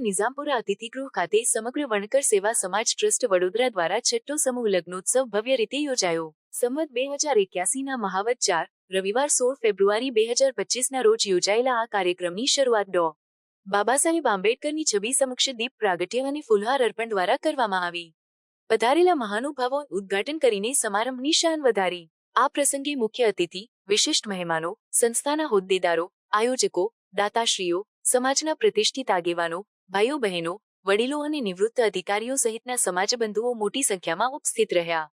નિઝામપુરા અતિથિગૃહ ખાતે સમગ્ર વણકર સેવા સમાજ ટ્રસ્ટ વડોદરા દ્વારા છઠ્ઠો સમૂહ લગ્નોત્સવ ભવ્ય રીતે યોજાયો. સંવત 2081ના મહાવત 4 રવિવાર 16 ફેબ્રુઆરી 2025ના રોજ યોજાયેલા આ કાર્યક્રમની શરૂઆત ડો. બાબાસાહેબ આંબેડકરની છબી સમક્ષ દીપ પ્રાગટ્ય અને ફૂલહાર અર્પણ દ્વારા કરવામાં આવી. પધારેલા મહાનુભાવો ઉદ્ઘાટન કરીને સમારંભની શાન વધારી. આ પ્રસંગે મુખ્ય અતિથિ, વિશિષ્ટ મહેમાનો, સંસ્થાના હોદ્દેદારો, આયોજકો, દાતાશ્રીઓ, સમાજના પ્રતિષ્ઠિત આગેવાનો, ભાઈઓ બહેનો, વડીલો અને નિવૃત્ત અધિકારીઓ સહિતના સમાજબંધુઓ મોટી સંખ્યામાં ઉપસ્થિત રહ્યા.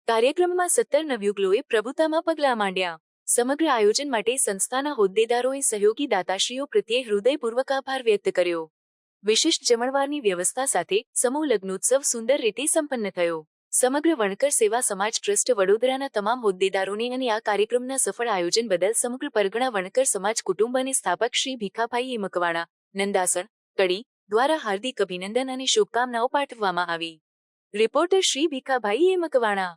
કાર્યક્રમમાં 17 નવયુગલોએ પ્રભુતામાં પગલાં માંડ્યા. સમગ્ર આયોજન માટે સંસ્થાના હોદ્દેદારોએ સહયોગી દાતાશ્રીઓ પ્રત્યે હૃદયપૂર્વક આભાર વ્યક્ત કર્યો. વિશિષ્ટ જમણવારની વ્યવસ્થા સાથે સમૂહ લગ્નોત્સવ સુંદર રીતે સંપન્ન થયો. સમગ્ર વણકર સેવા સમાજ ટ્રસ્ટ વડોદરાના તમામ હોદ્દેદારોને અને આ કાર્યક્રમના સફળ આયોજન બદલ સમગ્ર પરગણા વણકર સમાજ કુટુંબ અને સ્થાપક શ્રી ભીખાભાઈ એ મકવાણા, નંદાસણ, કડી દ્વારા હાર્દિક અભિનંદન અને શુભકામનાઓ પાઠવવામાં આવી. રિપોર્ટર શ્રી ભીખાભાઈ એ મકવાણા.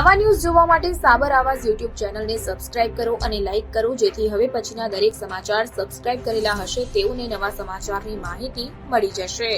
આવા ન્યૂઝ જોવા માટે સાબર આવાઝ યુટ્યુબ ચેનલને સબસ્ક્રાઇબ કરો અને લાઇક કરો, જેથી હવે પછીના દરેક સમાચાર સબસ્ક્રાઇબ કરેલા હશે તેઓને નવા સમાચારની માહિતી મળી જશે.